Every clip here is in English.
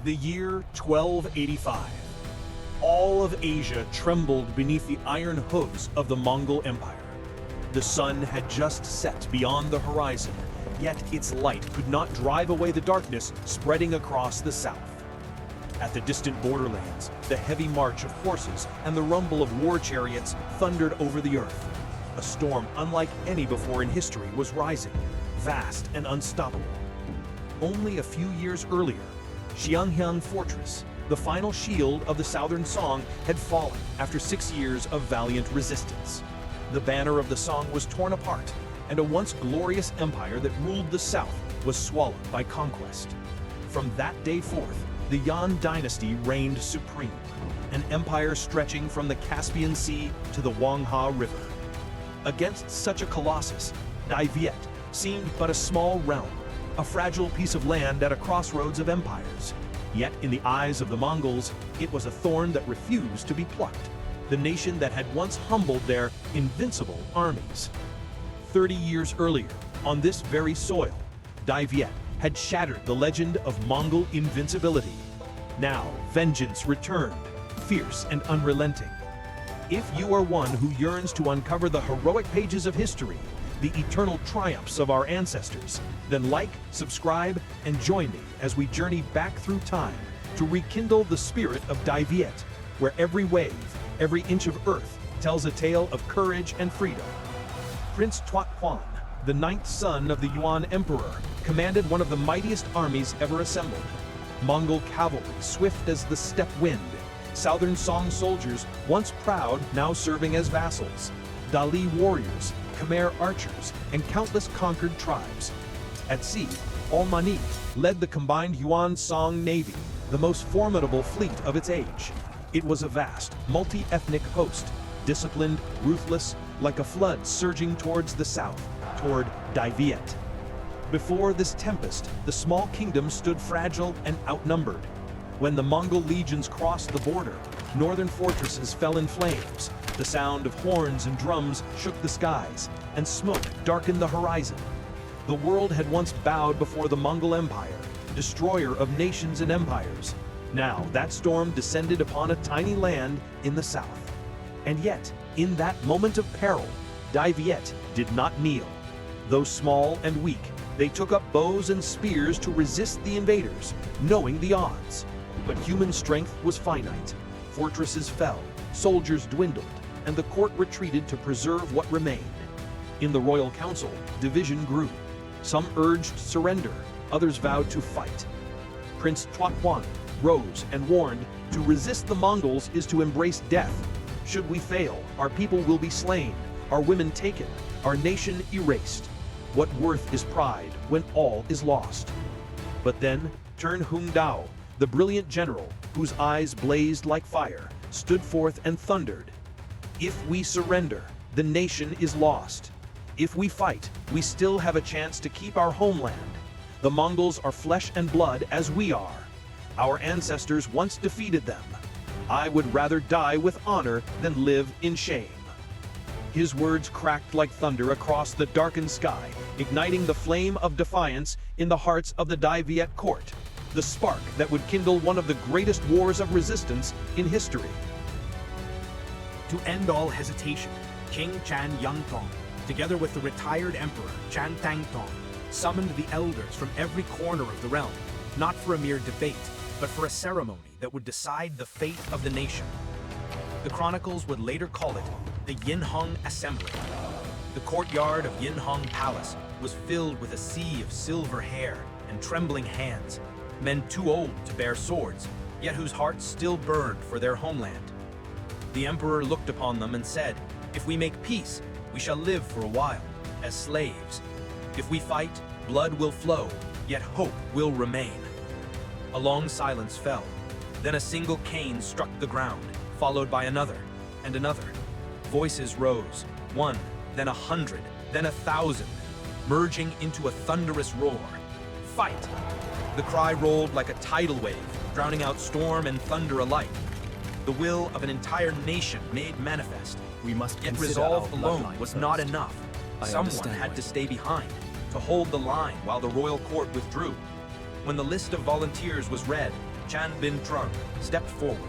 The year 1285. All of Asia trembled beneath the iron hooves of the Mongol Empire. The sun had just set beyond the horizon, yet its light could not drive away the darkness spreading across the south. At the distant borderlands, the heavy march of horses and the rumble of war chariots thundered over the earth. A storm unlike any before in history was rising, vast and unstoppable. Only a few years earlier, Xiangyang Fortress, the final shield of the Southern Song, had fallen after 6 years of valiant resistance. The banner of the Song was torn apart, and a once glorious empire that ruled the south was swallowed by conquest. From that day forth, the Yan dynasty reigned supreme, an empire stretching from the Caspian Sea to the Wangha River. Against such a colossus, Đại Việt seemed but a small realm, a fragile piece of land at a crossroads of empires. Yet in the eyes of the Mongols, it was a thorn that refused to be plucked, the nation that had once humbled their invincible armies. 30 years earlier, on this very soil, Đại Việt had shattered the legend of Mongol invincibility. Now, vengeance returned, fierce and unrelenting. If you are one who yearns to uncover the heroic pages of history, the eternal triumphs of our ancestors, then like, subscribe, and join me as we journey back through time to rekindle the spirit of Đại Việt, where every wave, every inch of earth tells a tale of courage and freedom. Prince Tuat Quan, the 9th son of the Yuan Emperor, commanded one of the mightiest armies ever assembled. Mongol cavalry swift as the steppe wind, Southern Song soldiers once proud now serving as vassals, Dali warriors, Khmer archers, and countless conquered tribes. At sea, Almani led the combined Yuan Song navy, the most formidable fleet of its age. It was a vast, multi-ethnic host, disciplined, ruthless, like a flood surging towards the south, toward Đại Việt. Before this tempest, the small kingdom stood fragile and outnumbered. When the Mongol legions crossed the border, northern fortresses fell in flames. The sound of horns and drums shook the skies, and smoke darkened the horizon. The world had once bowed before the Mongol Empire, destroyer of nations and empires. Now that storm descended upon a tiny land in the south. And yet, in that moment of peril, Đại Việt did not kneel. Though small and weak, they took up bows and spears to resist the invaders, knowing the odds. But human strength was finite. Fortresses fell, soldiers dwindled, and the court retreated to preserve what remained. In the royal council, division grew. Some urged surrender, others vowed to fight. Prince Tuat Quan rose and warned, "To resist the Mongols is to embrace death. Should we fail, our people will be slain, our women taken, our nation erased. What worth is pride when all is lost?" But then, Turn Hung Dao, the brilliant general, whose eyes blazed like fire, stood forth and thundered, "If we surrender, the nation is lost. If we fight, we still have a chance to keep our homeland. The Mongols are flesh and blood as we are. Our ancestors once defeated them. I would rather die with honor than live in shame." His words cracked like thunder across the darkened sky, igniting the flame of defiance in the hearts of the Đại Việt court, the spark that would kindle one of the greatest wars of resistance in history. To end all hesitation, King Chan Yangtong, together with the retired emperor Chan Tangtong, summoned the elders from every corner of the realm, not for a mere debate, but for a ceremony that would decide the fate of the nation. The chronicles would later call it the Yinhong Assembly. The courtyard of Yinhong Palace was filled with a sea of silver hair and trembling hands, men too old to bear swords, yet whose hearts still burned for their homeland. The emperor looked upon them and said, "If we make peace, we shall live for a while, as slaves. If we fight, blood will flow, yet hope will remain." A long silence fell. Then a single cane struck the ground, followed by another and another. Voices rose, one, then 100, then 1,000, merging into a thunderous roar. "Fight!" The cry rolled like a tidal wave, drowning out storm and thunder alike. The will of an entire nation made manifest. We must Yet consider resolve our alone bloodline was first. not enough. I Someone understand had why to you- stay behind, to hold the line while the royal court withdrew. When the list of volunteers was read, Chan Bin Trung stepped forward.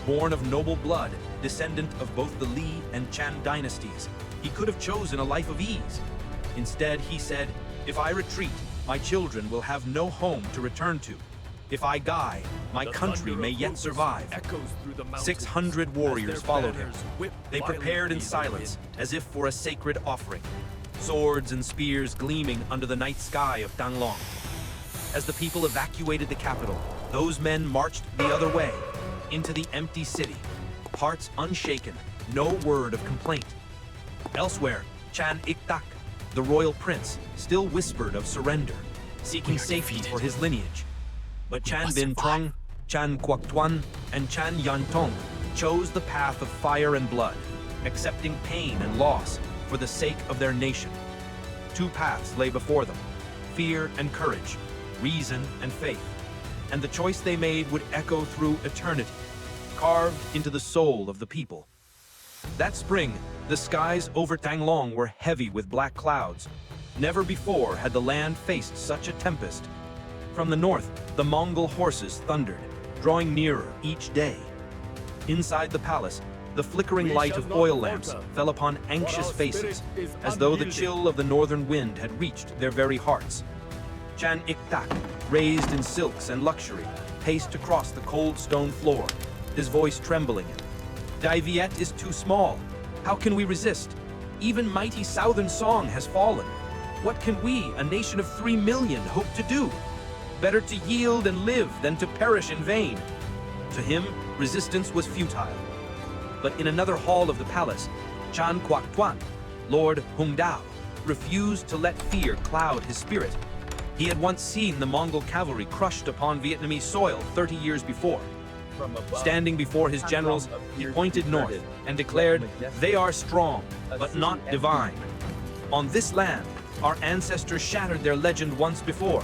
Born of noble blood, descendant of both the Li and Chan dynasties, he could have chosen a life of ease. Instead, he said, "If I retreat, my children will have no home to return to. If I die, my country may yet survive." 600 warriors followed him. They prepared in silence, as if for a sacred offering, swords and spears gleaming under the night sky of Danglong. As the people evacuated the capital, those men marched the other way, into the empty city, hearts unshaken, no word of complaint. Elsewhere, Chan Ik-tak, the royal prince, still whispered of surrender, seeking safety for his lineage. But Chan Bin Trung, Chan Quoc Tuan, and Chan Yan Tong chose the path of fire and blood, accepting pain and loss for the sake of their nation. Two paths lay before them, fear and courage, reason and faith. And the choice they made would echo through eternity, carved into the soul of the people. That spring, the skies over Danglong were heavy with black clouds. Never before had the land faced such a tempest. From the north, the Mongol horses thundered, drawing nearer each day. Inside the palace, the flickering light of oil lamps fell upon anxious faces, as though the chill of the northern wind had reached their very hearts. Chan Ik-tak, raised in silks and luxury, paced across the cold stone floor, his voice trembling. "Đại Việt is too small. How can we resist? Even mighty Southern Song has fallen. What can we, a nation of 3 million, hope to do? Better to yield and live than to perish in vain." To him, resistance was futile. But in another hall of the palace, Chan Quoc Tuan, Lord Hung Dao, refused to let fear cloud his spirit. He had once seen the Mongol cavalry crushed upon Vietnamese soil 30 years before. Standing before his generals, he pointed north and declared, "They are strong, but not divine. On this land, our ancestors shattered their legend once before.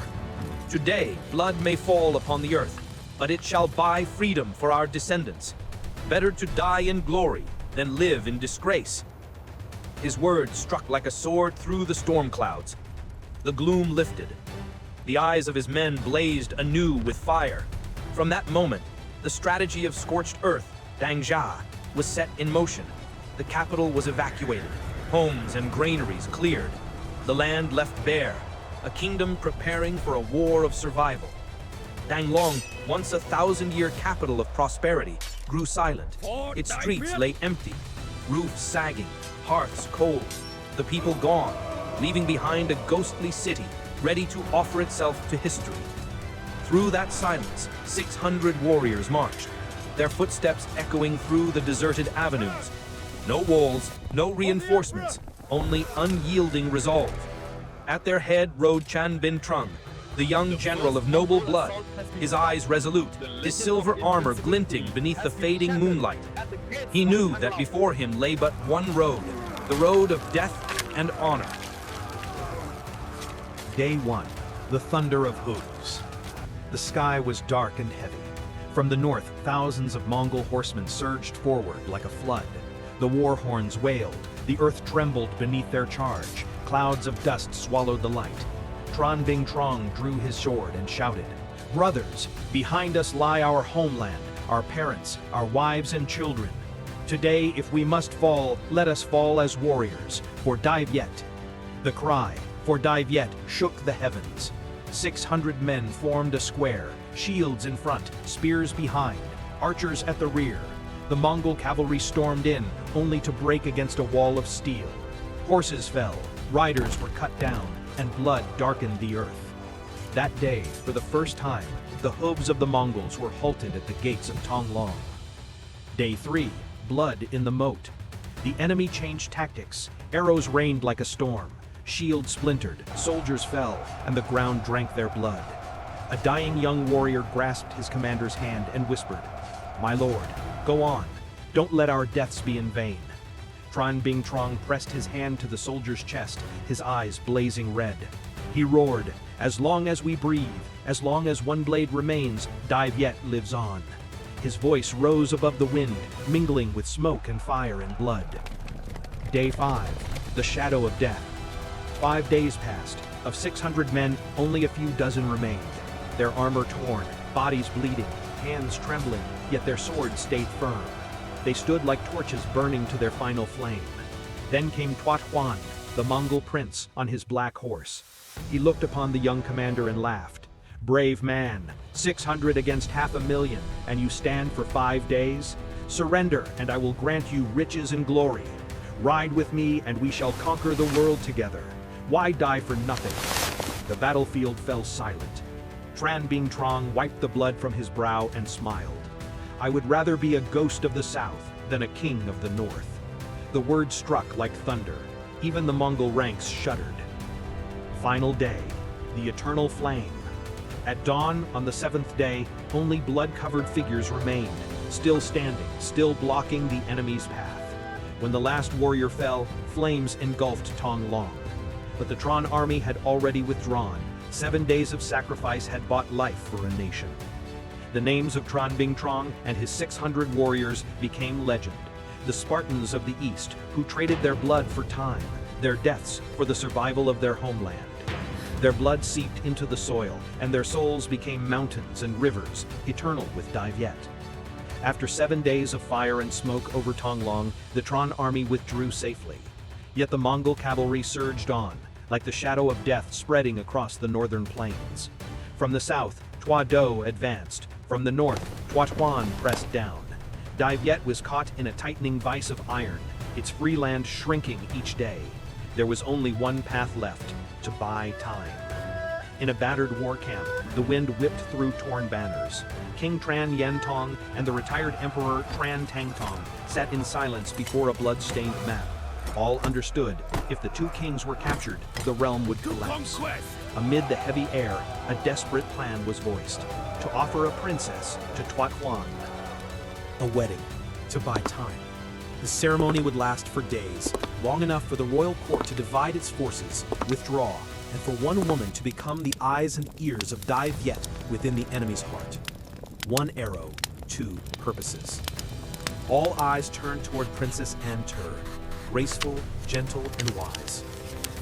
Today, blood may fall upon the earth, but it shall buy freedom for our descendants. Better to die in glory than live in disgrace." His words struck like a sword through the storm clouds. The gloom lifted. The eyes of his men blazed anew with fire. From that moment, the strategy of scorched earth, Dang Jia, was set in motion. The capital was evacuated, homes and granaries cleared, the land left bare, a kingdom preparing for a war of survival. Danglong, once a 1,000-year capital of prosperity, grew silent. Its streets lay empty, roofs sagging, hearths cold, the people gone, leaving behind a ghostly city ready to offer itself to history. Through that silence, 600 warriors marched, their footsteps echoing through the deserted avenues. No walls, no reinforcements, only unyielding resolve. At their head rode Chan Bin Trung, the young general of noble blood, his eyes resolute, his silver armor glinting beneath the fading moonlight. He knew that before him lay but one road, the road of death and honor. Day 1. The thunder of hooves. The sky was dark and heavy. From the north, thousands of Mongol horsemen surged forward like a flood. The war horns wailed, the earth trembled beneath their charge, clouds of dust swallowed the light. Chan Bin Trung drew his sword and shouted, "Brothers, behind us lie our homeland, our parents, our wives and children. Today, if we must fall, let us fall as warriors, for Đại Việt." The cry, "For Đại Việt," shook the heavens. 600 men formed a square, shields in front, spears behind, archers at the rear. The Mongol cavalry stormed in, only to break against a wall of steel. Horses fell, riders were cut down, and blood darkened the earth. That day, for the first time, the hooves of the Mongols were halted at the gates of Danglong. Day 3, blood in the moat. The enemy changed tactics. Arrows rained like a storm. Shields splintered, soldiers fell, and the ground drank their blood. A dying young warrior grasped his commander's hand and whispered, "My lord, go on. Don't let our deaths be in vain." Chan Bin Trung pressed his hand to the soldier's chest, his eyes blazing red. He roared, "As long as we breathe, as long as one blade remains, Đại Việt lives on." His voice rose above the wind, mingling with smoke and fire and blood. Day 5, the shadow of death. 5 days passed. Of 600 men, only a few dozen remained, their armor torn, bodies bleeding, hands trembling, yet their swords stayed firm. They stood like torches burning to their final flame. Then came Tuat Huan, the Mongol prince, on his black horse. He looked upon the young commander and laughed. "Brave man, 600 against 500,000, and you stand for 5 days? Surrender, and I will grant you riches and glory. Ride with me, and we shall conquer the world together. Why die for nothing?" The battlefield fell silent. Tran Bing Trong wiped the blood from his brow and smiled. "I would rather be a ghost of the south than a king of the north." The word struck like thunder. Even the Mongol ranks shuddered. Final day, the eternal flame. At dawn on the 7th day, only blood-covered figures remained, still standing, still blocking the enemy's path. When the last warrior fell, flames engulfed Tong Long. But the Tron army had already withdrawn. 7 days of sacrifice had bought life for a nation. The names of Tran Bing Trong and his 600 warriors became legend. The Spartans of the East, who traded their blood for time, their deaths for the survival of their homeland. Their blood seeped into the soil, and their souls became mountains and rivers, eternal with Dai Viet. After 7 days of fire and smoke over Tonglong, the Tron army withdrew safely. Yet the Mongol cavalry surged on, like the shadow of death spreading across the northern plains. From the south, Tua Do advanced. From the north, Tuat Huan pressed down. Dai Viet was caught in a tightening vice of iron, its free land shrinking each day. There was only one path left: to buy time. In a battered war camp, the wind whipped through torn banners. King Tran Yen Tong and the retired Emperor Tran Tang Tong sat in silence before a blood-stained map. All understood, if the two kings were captured, the realm would collapse. Amid the heavy air, a desperate plan was voiced: to offer a princess to Tuat Huan. A wedding, to buy time. The ceremony would last for days, long enough for the royal court to divide its forces, withdraw, and for one woman to become the eyes and ears of Dai Viet within the enemy's heart. One arrow, two purposes. All eyes turned toward Princess Antur, graceful, gentle, and wise.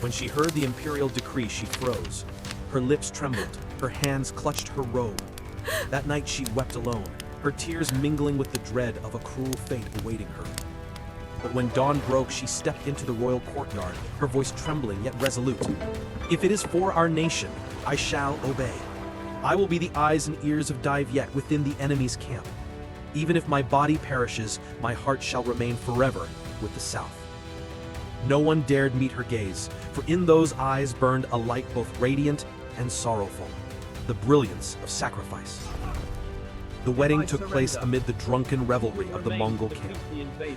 When she heard the imperial decree, she froze. Her lips trembled, her hands clutched her robe. That night she wept alone, her tears mingling with the dread of a cruel fate awaiting her. But when dawn broke, she stepped into the royal courtyard, her voice trembling yet resolute. "If it is for our nation, I shall obey. I will be the eyes and ears of Dai Viet within the enemy's camp. Even if my body perishes, my heart shall remain forever with the South." No one dared meet her gaze, for in those eyes burned a light both radiant and sorrowful, the brilliance of sacrifice. The wedding took place amid the drunken revelry of the Mongol camp.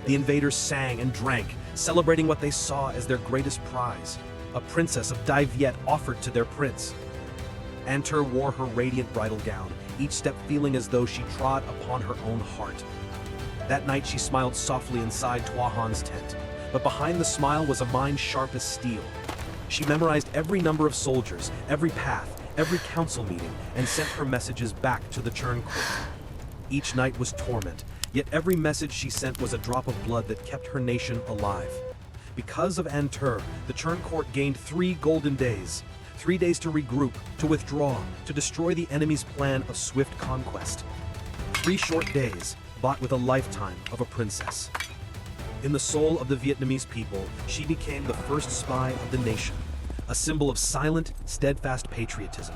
The invaders sang and drank, celebrating what they saw as their greatest prize, a princess of Dai Viet offered to their prince. Antur wore her radiant bridal gown, each step feeling as though she trod upon her own heart. That night she smiled softly inside Tua Han's tent, but behind the smile was a mind sharp as steel. She memorized every number of soldiers, every path, every council meeting, and sent her messages back to the Churn Court. Each night was torment, yet every message she sent was a drop of blood that kept her nation alive. Because of Antur, the Churn Court gained 3 golden days. 3 days to regroup, to withdraw, to destroy the enemy's plan of swift conquest. 3 short days, bought with a lifetime of a princess. In the soul of the Vietnamese people, she became the first spy of the nation, a symbol of silent, steadfast patriotism.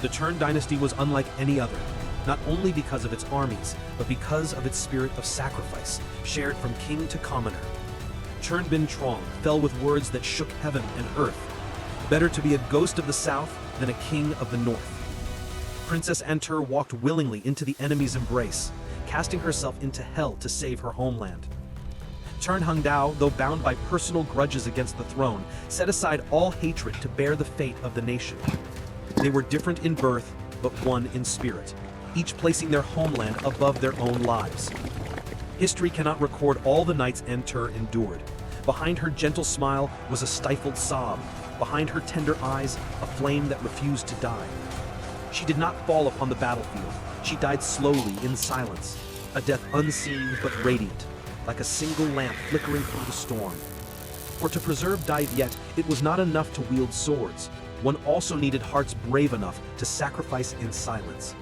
The Churn dynasty was unlike any other, not only because of its armies, but because of its spirit of sacrifice, shared from king to commoner. Churn Bin Trong fell with words that shook heaven and earth. Better to be a ghost of the south than a king of the north. Princess Antur walked willingly into the enemy's embrace, casting herself into hell to save her homeland. Churn Hung Dao, though bound by personal grudges against the throne, set aside all hatred to bear the fate of the nation. They were different in birth, but one in spirit, each placing their homeland above their own lives. History cannot record all the nights Antur endured. Behind her gentle smile was a stifled sob. Behind her tender eyes, a flame that refused to die. She did not fall upon the battlefield. She died slowly in silence, a death unseen but radiant, like a single lamp flickering through the storm. For to preserve Dai Viet, it was not enough to wield swords. One also needed hearts brave enough to sacrifice in silence.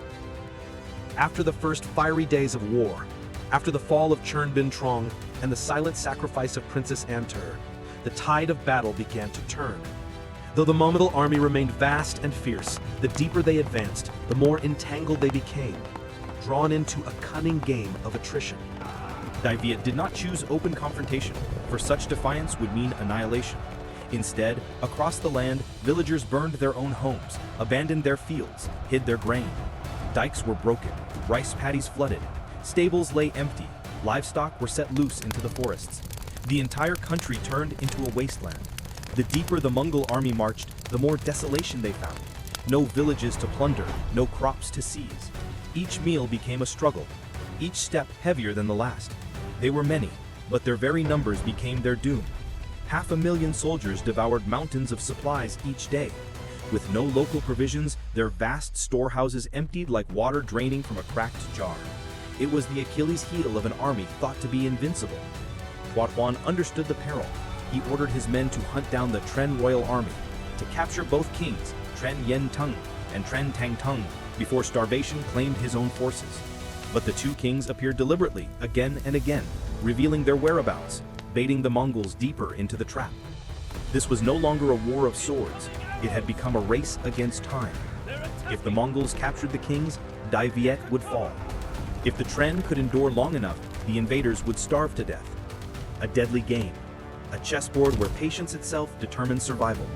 After the first fiery days of war, after the fall of Chern Bin Trong and the silent sacrifice of Princess Antur, the tide of battle began to turn. Though the Mongol army remained vast and fierce, the deeper they advanced, the more entangled they became, drawn into a cunning game of attrition. Đại Việt did not choose open confrontation, for such defiance would mean annihilation. Instead, across the land, villagers burned their own homes, abandoned their fields, hid their grain. Dikes were broken, rice paddies flooded, stables lay empty, livestock were set loose into the forests. The entire country turned into a wasteland. The deeper the Mongol army marched, the more desolation they found. No villages to plunder, no crops to seize. Each meal became a struggle, each step heavier than the last. They were many, but their very numbers became their doom. 500,000 soldiers devoured mountains of supplies each day. With no local provisions, their vast storehouses emptied like water draining from a cracked jar. It was the Achilles heel of an army thought to be invincible. Tuat Huan understood the peril. He ordered his men to hunt down the Tren royal army, to capture both kings, Tren Yen Tung and Tren Tang Tung, before starvation claimed his own forces. But the two kings appeared deliberately, again and again, revealing their whereabouts, baiting the Mongols deeper into the trap. This was no longer a war of swords. It had become a race against time. If the Mongols captured the kings, Đại Việt would fall. If the Tren could endure long enough, the invaders would starve to death. A deadly game. A chessboard where patience itself determined survival.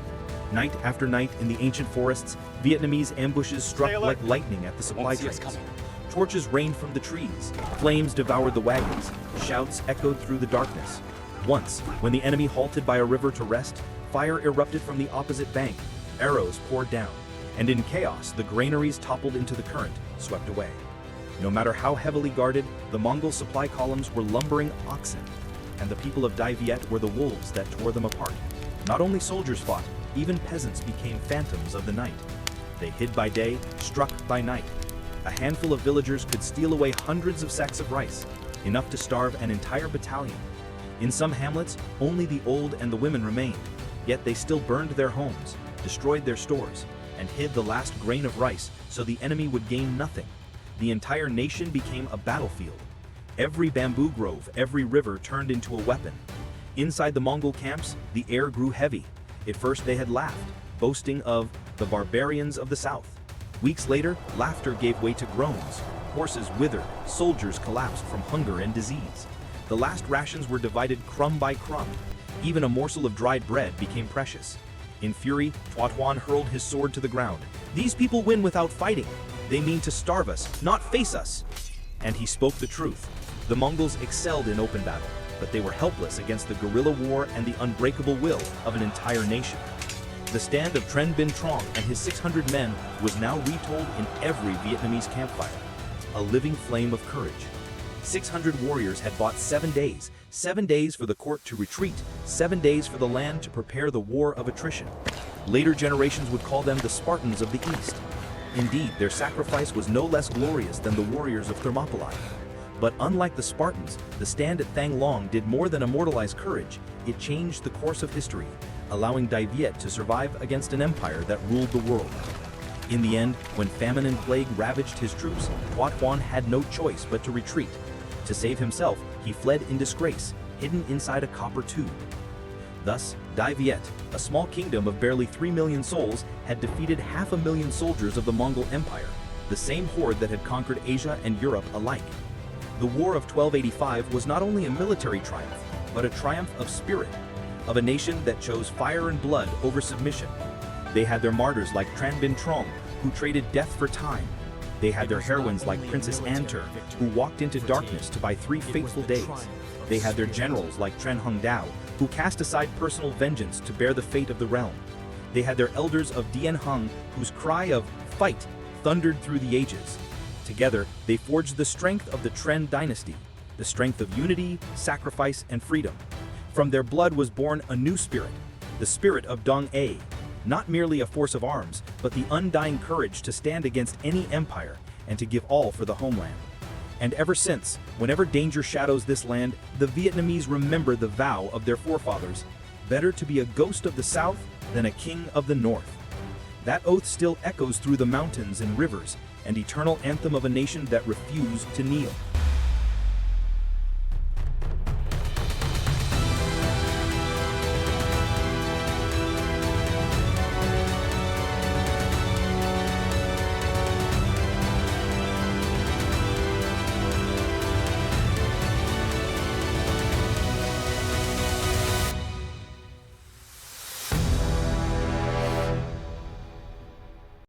Night after night in the ancient forests, Vietnamese ambushes struck like lightning at the supply trains. Torches rained from the trees. Flames devoured the wagons. Shouts echoed through the darkness. Once, when the enemy halted by a river to rest, fire erupted from the opposite bank. Arrows poured down. And in chaos, the granaries toppled into the current, swept away. No matter how heavily guarded, the Mongol supply columns were lumbering oxen, and the people of Đại Việt were the wolves that tore them apart. Not only soldiers fought, even peasants became phantoms of the night. They hid by day, struck by night. A handful of villagers could steal away hundreds of sacks of rice, enough to starve an entire battalion. In some hamlets, only the old and the women remained, yet they still burned their homes, destroyed their stores, and hid the last grain of rice so the enemy would gain nothing. The entire nation became a battlefield. Every bamboo grove, every river turned into a weapon. Inside the Mongol camps, the air grew heavy. At first they had laughed, boasting of the barbarians of the south. Weeks later, laughter gave way to groans. Horses withered, soldiers collapsed from hunger and disease. The last rations were divided crumb by crumb. Even a morsel of dried bread became precious. In fury, Tuat Huan hurled his sword to the ground. "These people win without fighting. They mean to starve us, not face us." And he spoke the truth. The Mongols excelled in open battle, but they were helpless against the guerrilla war and the unbreakable will of an entire nation. The stand of Tren Bin Trong and his 600 men was now retold in every Vietnamese campfire. A living flame of courage. 600 warriors had fought 7 days. 7 days for the court to retreat. 7 days for the land to prepare the war of attrition. Later generations would call them the Spartans of the East. Indeed, their sacrifice was no less glorious than the warriors of Thermopylae. But unlike the Spartans, the stand at Thang Long did more than immortalize courage. It changed the course of history, allowing Đại Việt to survive against an empire that ruled the world. In the end, when famine and plague ravaged his troops, Tuat Huan had no choice but to retreat. To save himself, he fled in disgrace, hidden inside a copper tube. Thus, Đại Việt, a small kingdom of barely 3 million souls, had defeated 500,000 soldiers of the Mongol Empire, the same horde that had conquered Asia and Europe alike. The War of 1285 was not only a military triumph, but a triumph of spirit, of a nation that chose fire and blood over submission. They had their martyrs like Tren Bin Trong, who traded death for time. They had their heroines like Princess Antur, who walked into darkness to buy 3 fateful days. They had their generals like Tren Hung Dao, who cast aside personal vengeance to bear the fate of the realm. They had their elders of Dien Hung, whose cry of "fight" thundered through the ages. Together, they forged the strength of the Tren dynasty, the strength of unity, sacrifice, and freedom. From their blood was born a new spirit, the spirit of Dong A, not merely a force of arms, but the undying courage to stand against any empire and to give all for the homeland. And ever since, whenever danger shadows this land, the Vietnamese remember the vow of their forefathers: better to be a ghost of the south than a king of the north. That oath still echoes through the mountains and rivers, and eternal anthem of a nation that refused to kneel.